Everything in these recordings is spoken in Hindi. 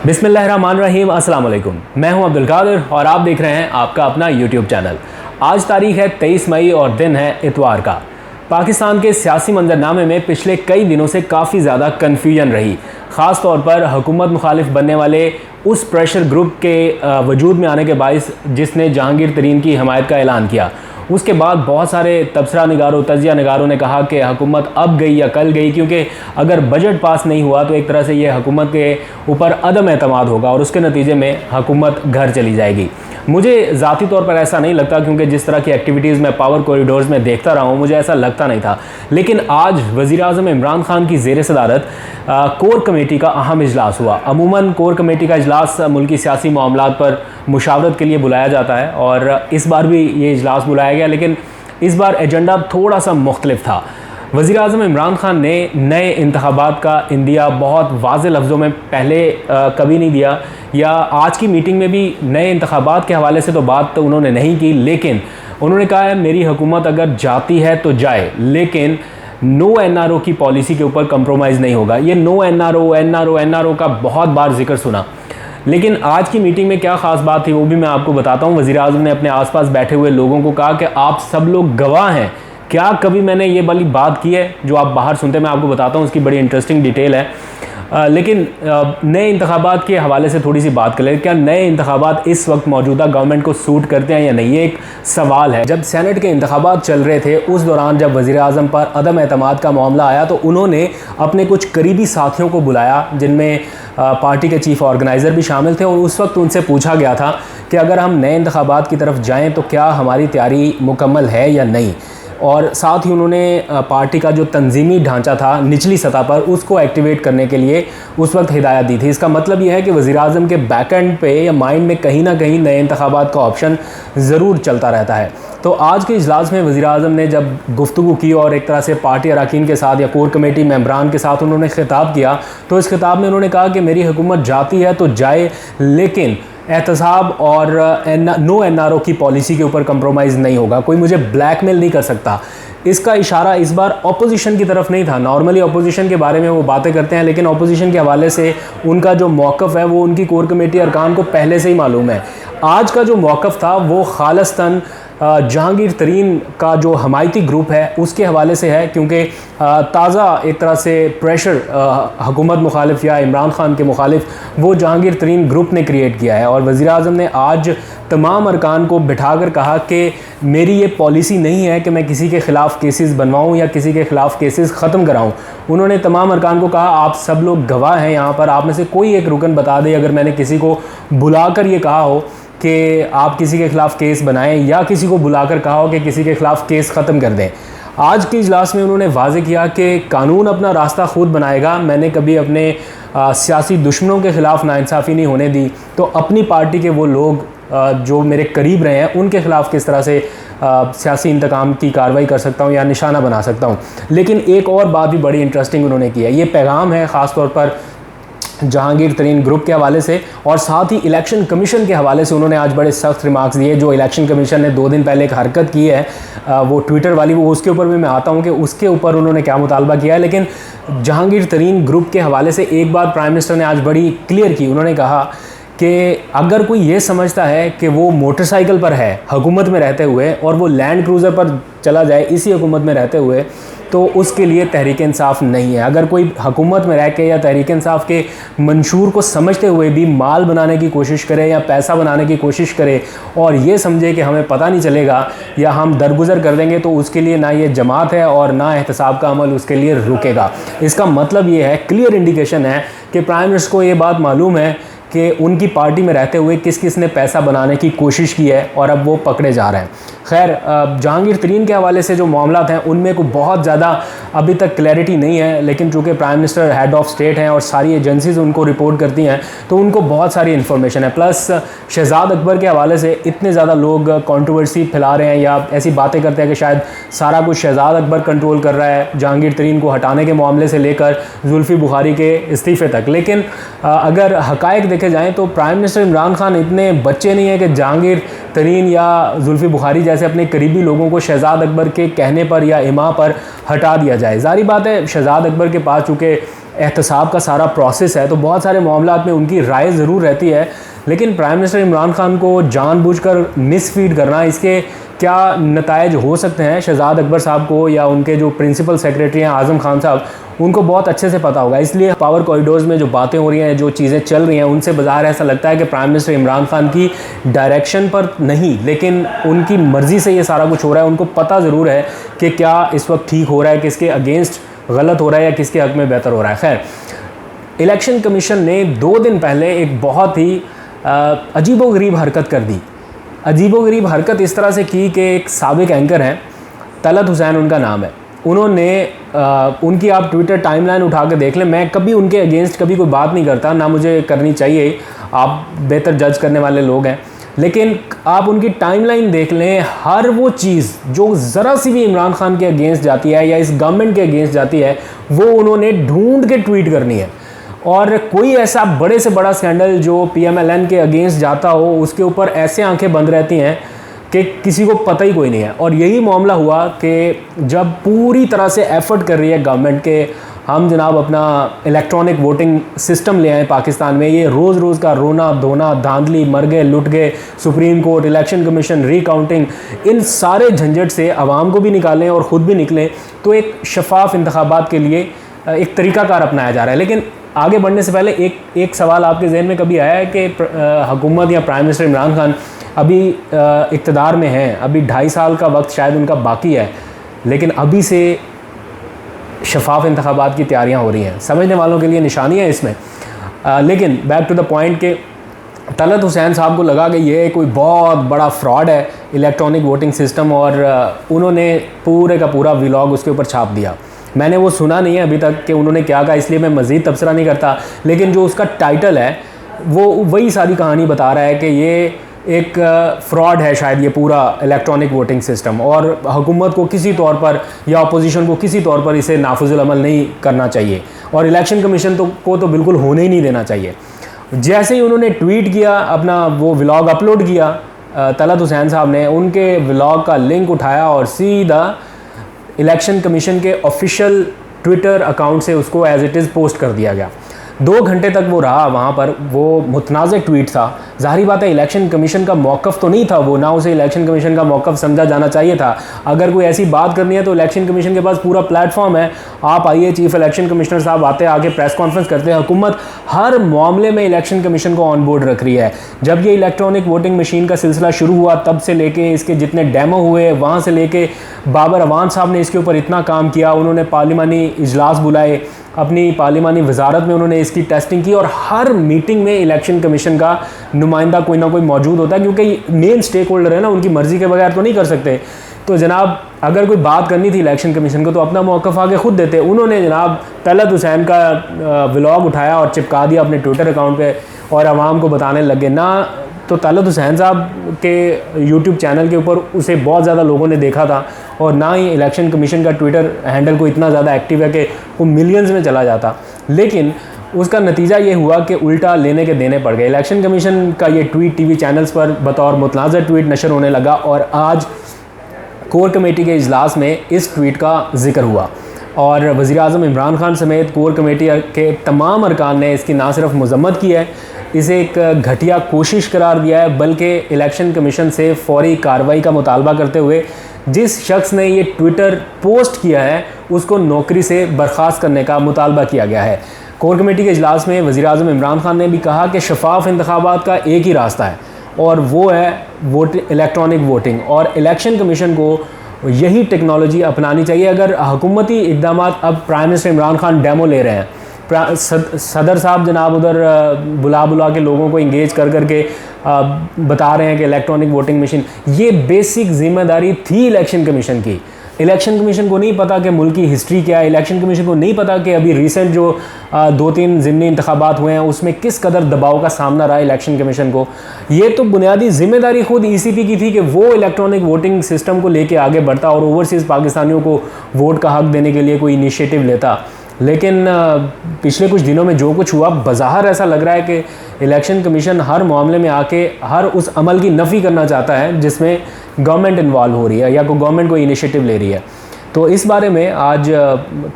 बिस्मिल्लाहिर्रहमानिर्रहीम, अस्सलाम वालेकुम। मैं हूं अब्दुल कादिर और आप देख रहे हैं आपका अपना यूट्यूब चैनल। आज तारीख है 23 मई और दिन है इतवार का। पाकिस्तान के सियासी मंजरनामे में पिछले कई दिनों से काफ़ी ज़्यादा कन्फ्यूजन रही, ख़ास तौर पर हुकूमत मुखालिफ बनने वाले उस प्रेशर ग्रुप के वजूद में आने के बाइस जिसने जहांगीर तरीन की हमायत का ऐलान किया। उसके बाद बहुत सारे तबसरा निगारों, तजिया निगारों ने कहा कि हुकूमत अब गई या कल गई, क्योंकि अगर बजट पास नहीं हुआ तो एक तरह से ये हुकूमत के ऊपर अदम एतमाद होगा और उसके नतीजे में हुकूमत घर चली जाएगी। मुझे ज़ाती तौर पर ऐसा नहीं लगता, क्योंकि जिस तरह की एक्टिविटीज़ मैं पावर कॉरिडोर्स में देखता रहा हूँ मुझे ऐसा लगता नहीं था। लेकिन आज वज़ीर-ए-आज़म इमरान खान की ज़ेर सदारत कोर कमेटी का अहम इजलास हुआ। अमूमन कोर कमेटी का इजलास मुल्की सियासी मामलात पर मुशावरत के लिए बुलाया जाता है और इस बार भी ये इजलास बुलाया गया, लेकिन इस बार एजेंडा थोड़ा सा मुख्तलिफ था। वज़ीर-ए-आज़म इमरान खान ने नए इंतखाबात का इंदिया बहुत वाज़े लफ्ज़ों में पहले कभी नहीं दिया, या आज की मीटिंग में भी नए इंतखाबात के हवाले से तो बात तो उन्होंने नहीं की, लेकिन उन्होंने कहा है मेरी हुकूमत अगर जाती है तो जाए, लेकिन नो एनआरओ की पॉलिसी के ऊपर कंप्रोमाइज़ नहीं होगा। ये नो एनआरओ का बहुत बार जिक्र सुना, लेकिन आज की मीटिंग में क्या ख़ास बात थी वो भी मैं आपको बताता हूँ। वज़ीर-ए-आज़म ने अपने आसपास बैठे हुए लोगों को कहा कि आप सब लोग गवाह हैं। क्या कभी मैंने ये वाली बात की है जो आप बाहर सुनते हैं? मैं आपको बताता हूँ, उसकी बड़ी इंटरेस्टिंग डिटेल है। लेकिन नए इंतखाबात के हवाले से थोड़ी सी बात कर लें। क्या नए इंतखाबात इस वक्त मौजूदा गवर्नमेंट को सूट करते हैं या नहीं, ये एक सवाल है। जब सेनेट के इंतखाबात चल रहे थे उस दौरान जब वज़ीर-ए-आज़म पर अदम एतमाद का मामला आया तो उन्होंने अपने कुछ करीबी साथियों को बुलाया, जिनमें पार्टी के चीफ ऑर्गेनाइज़र भी शामिल थे, और उस वक्त उनसे पूछा गया था कि अगर हम नए इंतखाबात की तरफ जाएँ तो क्या हमारी तैयारी मुकम्मल है या नहीं। और साथ ही उन्होंने पार्टी का जो तंजीमी ढांचा था निचली सतह पर उसको एक्टिवेट करने के लिए उस वक्त हिदायत दी थी। इसका मतलब यह है कि वज़ीर-ए-आज़म के बैक एंड पे या माइंड में कहीं ना कहीं नए इंतखाबात का ऑप्शन ज़रूर चलता रहता है। तो आज के इजलास में वज़ीर-ए-आज़म ने जब गुफ्तगू की और एक तरह से पार्टी अरकान के साथ या कोर कमेटी मेंबरान के साथ उन्होंने खिताब किया, तो इस खिताब में उन्होंने कहा कि मेरी हुकूमत जाती है तो जाए, लेकिन एहतसाब और नो एनआरओ की पॉलिसी के ऊपर कंप्रोमाइज़ नहीं होगा, कोई मुझे ब्लैकमेल नहीं कर सकता। इसका इशारा इस बार अपोजिशन की तरफ नहीं था। नॉर्मली अपोजिशन के बारे में वो बातें करते हैं, लेकिन अपोजिशन के हवाले से उनका जो मौक़िफ़ है वो उनकी कोर कमेटी अरकान को पहले से ही मालूम है। आज का जो मौक़िफ़ था वो खालिस्तन जहांगीर तरीन का जो हमायती ग्रुप है उसके हवाले से है, क्योंकि ताज़ा एक तरह से प्रेशर हुकूमत मुखालिफ या इमरान खान के मुखालिफ वो जहांगीर तरीन ग्रुप ने क्रिएट किया है। और वज़ीर-ए-आज़म ने आज तमाम अरकान को बिठाकर कहा कि मेरी ये पॉलिसी नहीं है कि मैं किसी के ख़िलाफ़ केसेस बनवाऊँ या किसी के ख़िलाफ़ केसेस ख़त्म कराऊँ। उन्होंने तमाम अरकान को कहा आप सब लोग गवाह हैं, यहाँ पर आप में से कोई एक रुकन बता दे अगर मैंने किसी को बुलाकर ये कहा हो कि आप किसी के ख़िलाफ़ केस बनाएं, या किसी को बुलाकर कहा हो कि किसी के ख़िलाफ़ केस ख़त्म कर दें। आज के इजलास में उन्होंने वाज़े किया कि कानून अपना रास्ता खुद बनाएगा। मैंने कभी अपने सियासी दुश्मनों के ख़िलाफ़ नाइंसाफ़ी नहीं होने दी, तो अपनी पार्टी के वो लोग जो मेरे करीब रहे हैं उनके ख़िलाफ़ किस तरह से सियासी इंतकाम की कार्रवाई कर सकता हूँ या निशाना बना सकता हूँ। लेकिन एक और बात भी बड़ी इंटरेस्टिंग उन्होंने की है। ये पैगाम है ख़ास तौर पर जहांगीर तरीन ग्रुप के हवाले से, और साथ ही इलेक्शन कमीशन के हवाले से उन्होंने आज बड़े सख्त रिमार्क्स दिए। जो इलेक्शन कमीशन ने 2 दिन पहले एक हरकत की है वो ट्विटर वाली, वो उसके ऊपर भी मैं आता हूँ कि उसके ऊपर उन्होंने क्या मुतालबा किया है। लेकिन जहांगीर तरीन ग्रुप के हवाले से एक बात प्राइम मिनिस्टर ने आज बड़ी क्लियर की। उन्होंने कहा कि अगर कोई ये समझता है कि वो मोटरसाइकिल पर है हुकूमत में रहते हुए और वो लैंड क्रूज़र पर चला जाए इसी हुकूमत में रहते हुए, तो उसके लिए तहरीक इंसाफ नहीं है। अगर कोई हुकूमत में रह के या तहरीक इंसाफ के मंशूर को समझते हुए भी माल बनाने की कोशिश करे या पैसा बनाने की कोशिश करे और ये समझे कि हमें पता नहीं चलेगा या हम दरगुजर कर देंगे, तो उसके लिए ना ये जमात है और ना एहतसाब का अमल उसके लिए रुकेगा। इसका मतलब ये है, क्लियर इंडिकेशन है कि प्राइम मिनिस्टर को ये बात मालूम है कि उनकी पार्टी में रहते हुए किस किस ने पैसा बनाने की कोशिश की है और अब वो पकड़े जा रहे हैं। खैर, जहांगीर तरीन के हवाले से जो मामलात हैं उनमें को बहुत ज़्यादा अभी तक क्लैरिटी नहीं है, लेकिन चूँकि prime minister head of state हैं और सारी एजेंसीज उनको रिपोर्ट करती हैं तो उनको बहुत सारी इन्फॉर्मेशन है। प्लस शहजाद अकबर के हवाले से इतने ज़्यादा लोग कंट्रोवर्सी फैला रहे हैं या ऐसी बातें करते हैं कि शायद सारा कुछ शहजाद अकबर कंट्रोल कर रहा है, जहांगीर तरीन को हटाने के मामले से लेकर जुल्फ़ी बुखारी के इस्तीफ़े तक। लेकिन अगर हक़ाइक़ देखे जाएँ तो प्राइम मिनिस्टर इमरान खान इतने बच्चे नहीं हैं कि जहांगीर तरीन या जुल्फ़ी बुखारी जैसे अपने करीबी लोगों को शहजाद अकबर के कहने पर या इमा पर हटा दिया जाए। ज़ाहिर बात है शहजाद अकबर के पास चूँकि एहतसाब का सारा प्रोसेस है, तो बहुत सारे मामलात में उनकी राय ज़रूर रहती है, लेकिन प्राइम मिनिस्टर इमरान खान को जानबूझकर मिसफीड करना, इसके क्या नतायज हो सकते हैं शहजाद अकबर साहब को या उनके जो प्रिंसिपल सेक्रेटरी हैं आज़म खान साहब, उनको बहुत अच्छे से पता होगा। इसलिए पावर कॉरिडोर्स में जो बातें हो रही हैं, जो चीज़ें चल रही हैं, उनसे बाज़ार ऐसा लगता है कि प्राइम मिनिस्टर इमरान खान की डायरेक्शन पर नहीं, लेकिन उनकी मर्ज़ी से ये सारा कुछ हो रहा है। उनको पता ज़रूर है कि क्या इस वक्त ठीक हो रहा है, किसके अगेंस्ट गलत हो रहा है या किसके हक़ में बेहतर हो रहा है। खैर, इलेक्शन कमीशन ने 2 दिन पहले एक बहुत ही अजीबोगरीब हरकत कर दी। अजीबोगरीब हरकत इस तरह से की कि एक साबिक एंकर हैं, तलत हुसैन उनका नाम है, उन्होंने उनकी आप ट्विटर टाइमलाइन उठा के देख लें। मैं कभी उनके अगेंस्ट कभी कोई बात नहीं करता, ना मुझे करनी चाहिए, आप बेहतर जज करने वाले लोग हैं, लेकिन आप उनकी टाइमलाइन देख लें, हर वो चीज़ जो ज़रा सी भी इमरान खान के अगेंस्ट जाती है या इस गवर्नमेंट के अगेंस्ट जाती है, वो उन्होंने ढूंढ के ट्वीट करनी है। और कोई ऐसा बड़े से बड़ा स्कैंडल जो PMLN के अगेंस्ट जाता हो, उसके ऊपर ऐसे आंखें बंद रहती हैं कि किसी को पता ही कोई नहीं है। और यही मामला हुआ कि जब पूरी तरह से एफर्ट कर रही है गवर्नमेंट के हम जनाब अपना इलेक्ट्रॉनिक वोटिंग सिस्टम ले आए पाकिस्तान में, ये रोज़ रोज़ का रोना धोना, धांधली, मर गए लुट गए, Supreme Court, Election Commission, recounting, इन सारे झंझट से आवाम को भी निकालें और ख़ुद भी निकलें, तो एक शफाफ इंतखाबात के लिए एक तरीक़ाकार अपनाया जा रहा है। लेकिन आगे बढ़ने से पहले एक सवाल आपके जहन में कभी आया है कि हुकूमत या प्राइम मिनिस्टर इमरान खान अभी इक़्तिदार में हैं, अभी 2.5 साल का वक्त शायद उनका बाकी है, लेकिन अभी से शफाफ इंतखाबात की तैयारियां हो रही हैं। समझने वालों के लिए निशानी है इसमें। लेकिन बैक टू द पॉइंट के तलत हुसैन साहब को लगा कि ये कोई बहुत बड़ा फ्रॉड है इलेक्ट्रॉनिक वोटिंग सिस्टम, और उन्होंने पूरे का पूरा व्लॉग उसके ऊपर छाप दिया। मैंने वो सुना नहीं है अभी तक कि उन्होंने क्या कहा, इसलिए मैं मज़ीद तबसरा नहीं करता, लेकिन जो उसका टाइटल है वो वही सारी कहानी बता रहा है कि ये एक फ्रॉड है शायद ये पूरा इलेक्ट्रॉनिक वोटिंग सिस्टम, और हुकूमत को किसी तौर पर या अपोजिशन को किसी तौर पर इसे नाफिजुल अमल नहीं करना चाहिए, और इलेक्शन कमीशन को तो बिल्कुल होने ही नहीं देना चाहिए। जैसे ही उन्होंने ट्वीट किया, अपना वो व्लॉग अपलोड किया, तलत हुसैन साहब ने उनके व्लॉग का लिंक उठाया और सीधा इलेक्शन कमीशन के ऑफिशियल ट्विटर अकाउंट से उसको एज इट इज़ पोस्ट कर दिया गया। 2 घंटे तक वो रहा वहाँ पर, वो मुतनाज़ ट्वीट था। ज़ाहिर बात है इलेक्शन कमीशन का मौक़िफ़ तो नहीं था वो, ना उसे इलेक्शन कमीशन का मौक़िफ़ समझा जाना चाहिए था। अगर कोई ऐसी बात करनी है तो इलेक्शन कमीशन के पास पूरा प्लेटफॉर्म है, आप आइए, चीफ इलेक्शन कमिश्नर साहब आते हैं, आके प्रेस कॉन्फ्रेंस करते हैं। हुकूमत हर मामले में इलेक्शन कमीशन को ऑन बोर्ड रख रही है। जब ये इलेक्ट्रॉनिक वोटिंग मशीन का सिलसिला शुरू हुआ तब से लेके इसके जितने डेमो हुए, वहाँ से लेके बाबर अवान साहब ने इसके ऊपर इतना काम किया, उन्होंने पार्लिमानी इजलास बुलाए, अपनी पार्लिमानी वजारत में उन्होंने इसकी टेस्टिंग की, और हर मीटिंग में इलेक्शन कमीशन का नुमाइंदा कोई ना कोई मौजूद होता है, क्योंकि मेन स्टेक होल्डर है ना, उनकी मर्ज़ी के बगैर तो नहीं कर सकते। तो जनाब अगर कोई बात करनी थी इलेक्शन कमीशन को तो अपना मौक़िफ़ आके खुद देते। उन्होंने जनाब तलत हुसैन का व्लॉग उठाया और चिपका दिया अपने ट्विटर अकाउंट पे, और आवाम को बताने लगे। ना तो तलत हुसैन साहब के यूट्यूब चैनल के ऊपर उसे बहुत ज़्यादा लोगों ने देखा था, और ना ही इलेक्शन कमीशन का ट्विटर हैंडल को इतना ज़्यादा एक्टिव है कि वो मिलियंस में चला जाता। लेकिन उसका नतीजा ये हुआ कि उल्टा लेने के देने पड़ गए। इलेक्शन कमीशन का ये ट्वीट टीवी चैनल्स पर बतौर मुतनाज़ ट्वीट नशर होने लगा, और आज कोर कमेटी के इजलास में इस ट्वीट का जिक्र हुआ, और वज़ीर-ए-आज़म इमरान खान समेत कोर कमेटी के तमाम अरकान ने इसकी ना सिर्फ मज़म्मत की है, इसे एक घटिया कोशिश करार दिया है, बल्कि इलेक्शन कमीशन से फौरी कार्रवाई का मुतालबा करते हुए जिस शख्स ने ये ट्विटर पोस्ट किया है उसको नौकरी से बर्खास्त करने का मुतालबा किया गया है। कोर कमेटी के इजलास में वज़ीर-ए-आज़म इमरान खान ने भी कहा कि शफाफ इंतखाबात का एक ही रास्ता है, और वो है इलेक्ट्रॉनिक वोटिंग, और इलेक्शन कमीशन को यही टेक्नोलॉजी अपनानी चाहिए। अगर हुकूमती इक़दाम अब prime minister Imran Khan demo ले रहे हैं, सदर साहब जनाब उधर बुला के लोगों को इंगेज कर करके बता रहे हैं कि इलेक्ट्रॉनिक वोटिंग मशीन, ये बेसिक ज़िम्मेदारी थी इलेक्शन कमीशन की। इलेक्शन कमीशन को नहीं पता कि मुल्क की हिस्ट्री क्या है, इलेक्शन कमीशन को नहीं पता कि अभी रिसेंट जो 2-3 ज़िमनी इंतखाबात हुए हैं उसमें किस कदर दबाव का सामना रहा इलेक्शन कमीशन को। ये तो बुनियादी ज़िम्मेदारी खुद ECP की थी कि वो इलेक्ट्रॉनिक वोटिंग सिस्टम को लेके आगे बढ़ता और ओवरसीज़ पाकिस्तानियों को वोट का हक़ देने के लिए कोई इनिशिएटिव लेता। लेकिन पिछले कुछ दिनों में जो कुछ हुआ, बज़ाहिर ऐसा लग रहा है कि इलेक्शन कमीशन हर मामले में आके हर उस अमल की नफ़ी करना चाहता है जिसमें गवर्नमेंट इन्वॉल्व हो रही है या कोई गवर्नमेंट कोई इनिशिएटिव ले रही है। तो इस बारे में आज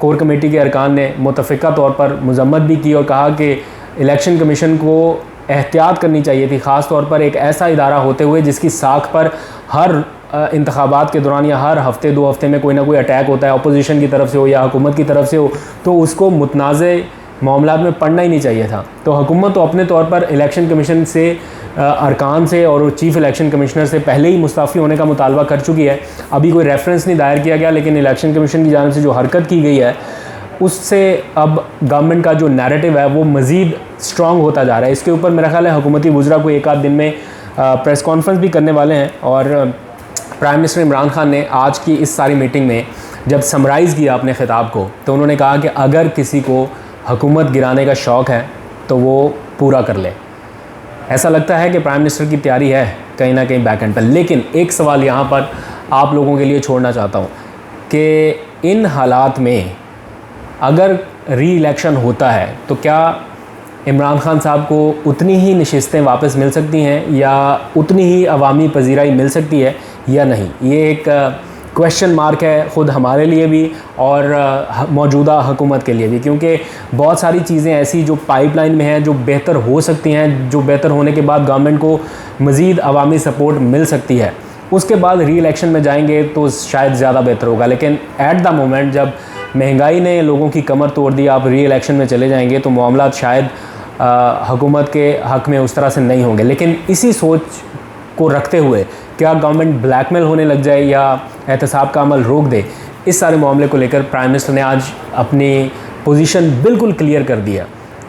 कोर कमेटी के अरकान ने मुतफ़िका तौर पर मज़म्मत भी की और कहा कि इलेक्शन कमीशन को एहतियात करनी चाहिए थी, ख़ास तौर पर एक ऐसा इदारा होते हुए जिसकी साख पर हर इंतखाबात के दौरान या हर हफ्ते 2 हफ्ते में कोई ना कोई अटैक होता है, अपोजिशन की तरफ से हो या हुकूमत की तरफ से हो, तो उसको मुतनाज़ मामलात में पढ़ना ही नहीं चाहिए था। तो हुकूमत तो अपने तौर पर इलेक्शन कमीशन से अरकान से और चीफ़ इलेक्शन कमिश्नर से पहले ही मुस्ताफ़ी होने का मुतालबा कर चुकी है। अभी कोई रेफरेंस नहीं दायर किया गया, लेकिन इलेक्शन कमीशन की जानिब से जो हरकत की गई है उससे अब गवर्नमेंट का जो नैरेटिव है वो मज़ीद स्ट्रॉन्ग होता जा रहा है। इसके ऊपर मेरा ख्याल है हुकूमती वुज़रा को एक आध दिन में प्रेस कॉन्फ्रेंस भी करने वाले हैं। और प्राइम मिनिस्टर इमरान खान ने आज की इस सारी मीटिंग में जब समराइज़ किया अपने ख़िताब को, तो उन्होंने कहा कि अगर किसी को हुकूमत गिराने का शौक़ है तो वो पूरा कर ले। ऐसा लगता है कि प्राइम मिनिस्टर की तैयारी है कहीं ना कहीं बैक एंड पर। लेकिन एक सवाल यहाँ पर आप लोगों के लिए छोड़ना चाहता हूँ कि इन हालात में अगर री इलेक्शन होता है तो क्या इमरान खान साहब को उतनी ही नशिस्तें वापस मिल सकती हैं या उतनी ही अवामी पजीराई मिल सकती है या नहीं? ये एक क्वेश्चन मार्क है ख़ुद हमारे लिए भी और मौजूदा हुकूमत के लिए भी, क्योंकि बहुत सारी चीज़ें ऐसी जो पाइपलाइन में हैं जो बेहतर हो सकती हैं, जो बेहतर होने के बाद गवर्नमेंट को मज़ीद अवामी सपोर्ट मिल सकती है। उसके बाद री इलेक्शन में जाएंगे तो शायद ज़्यादा बेहतर होगा। लेकिन एट द मोमेंट जब महंगाई ने लोगों की कमर तोड़ दी, आप री इलेक्शन में चले जाएंगे तो मामला शायद हुकूमत के हक़ में उस तरह से नहीं होंगे। लेकिन इसी सोच को रखते हुए क्या गवर्नमेंट ब्लैकमेल होने लग जाए या एहतसाब का अमल रोक दे, इस सारे मामले को लेकर प्राइम मिनिस्टर ने आज अपनी पोजीशन बिल्कुल क्लियर कर दिया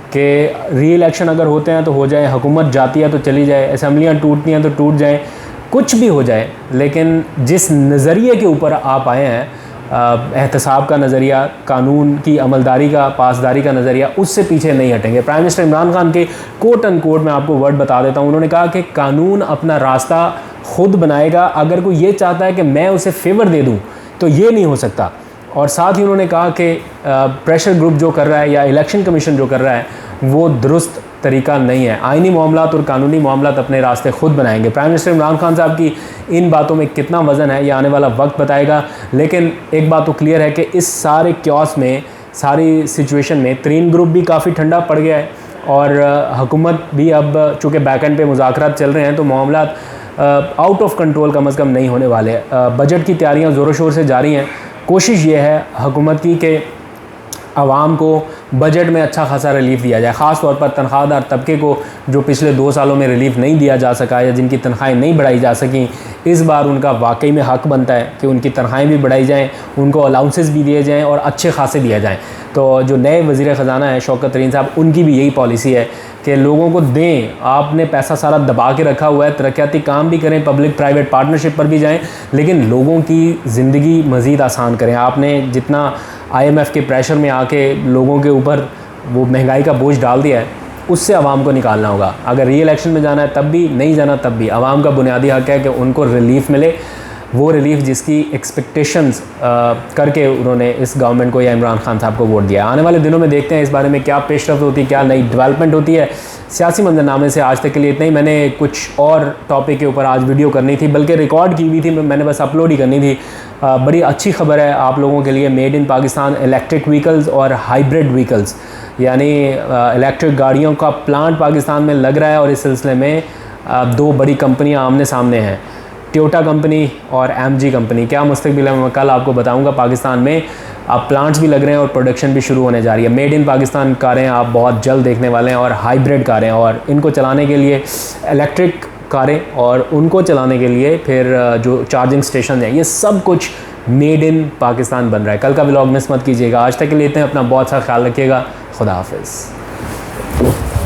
कि री इलेक्शन अगर होते हैं तो हो जाए, हुकूमत जाती है तो चली जाए, असम्बलियाँ टूटती हैं तो टूट जाएँ, कुछ भी हो जाए, लेकिन जिस नज़रिए के ऊपर आप आए हैं, एहतसाब का नज़रिया, कानून की अमलदारी का, पासदारी का नज़रिया, उससे पीछे नहीं हटेंगे। प्राइम मिनिस्टर इमरान खान के कोट एंड कोट मैं आपको वर्ड बता देता हूँ। उन्होंने कहा कि कानून अपना रास्ता खुद बनाएगा, अगर कोई ये चाहता है कि मैं उसे फेवर दे दूँ तो ये नहीं हो सकता। और साथ ही उन्होंने कहा कि प्रेशर ग्रुप जो कर रहा है या इलेक्शन कमीशन जो कर रहा है वो दुरुस्त तरीका नहीं है। आइनी मामलात और कानूनी मामलात अपने रास्ते खुद बनाएंगे। प्राइम मिनिस्टर इमरान खान साहब की इन बातों में कितना वज़न है ये आने वाला वक्त बताएगा। लेकिन एक बात तो क्लियर है कि इस सारे क्योस में, सारी सिचुएशन में तरीन ग्रुप भी काफ़ी ठंडा पड़ गया है और हुकूमत भी अब चूँकि बैकएंड पे मुज़ाकरात चल रहे हैं तो मामलात आउट ऑफ कंट्रोल कम अज़ कम नहीं होने वाले। बजट की तैयारियाँ ज़ोरों शोर से जारी हैं। कोशिश ये है हुकूमत की कि आवाम को बजट में अच्छा खासा रिलीफ दिया जाए, ख़ास तौर पर तनख्वाहदार तबके को जो पिछले 2 सालों में रिलीफ नहीं दिया जा सका या जिनकी तनख्वाहें नहीं बढ़ाई जा सकी, इस बार उनका वाकई में हक़ बनता है कि उनकी तनख्वाहें भी बढ़ाई जाएँ, उनको अलाउंसेस भी दिए जाएँ और अच्छे खासे दिए जाएँ। तो जो नए वज़ीर ख़ज़ाना है शौकत तरीन साहब, उनकी भी यही पॉलिसी है कि लोगों को दें। आपने पैसा सारा दबा के रखा हुआ है, तरक्याती काम भी करें, पब्लिक प्राइवेट पार्टनरशिप पर भी जाएं, लेकिन लोगों की ज़िंदगी मज़ीद आसान करें। आपने जितना IMF के प्रेशर में आके लोगों के ऊपर वो महंगाई का बोझ डाल दिया है, उससे आवाम को निकालना होगा। अगर री इलेक्शन में जाना है तब भी, नहीं जाना तब भी, आवाम का बुनियादी हक़ है कि उनको रिलीफ मिले, वो रिलीफ जिसकी एक्सपेक्टेशंस करके उन्होंने इस गवर्नमेंट को या इमरान खान साहब को वोट दिया। आने वाले दिनों में देखते हैं इस बारे में क्या पेशरफ्त होती है, क्या नई डेवलपमेंट होती है। सियासी मंजरनामे से आज तक के लिए इतना ही। मैंने कुछ और टॉपिक के ऊपर आज वीडियो करनी थी, बल्कि रिकॉर्ड की हुई थी, मैंने बस अपलोड ही करनी थी। बड़ी अच्छी खबर है आप लोगों के लिए, made in Pakistan electric vehicles और हाइब्रिड व्हीकल्स, यानी इलेक्ट्रिक गाड़ियों का प्लांट पाकिस्तान में लग रहा है। और इस सिलसिले में 2 बड़ी कंपनियां आमने सामने हैं, टोयोटा कंपनी और MG कंपनी। क्या मुस्तकबिल है मैं कल आपको बताऊंगा। पाकिस्तान में अब प्लांट्स भी लग रहे हैं और प्रोडक्शन भी शुरू होने जा रही है। मेड इन पाकिस्तान कारें आप बहुत जल्द देखने वाले हैं और हाइब्रिड कारें, और इनको चलाने के लिए इलेक्ट्रिक कारें और उनको चलाने के लिए फिर जो चार्जिंग स्टेशन हैं, ये सब कुछ मेड इन पाकिस्तान बन रहा है। कल का व्लॉग मिस मत कीजिएगा। आज तक के लिए इतने, अपना बहुत सा ख्याल रखिएगा। खुदा हाफिज़।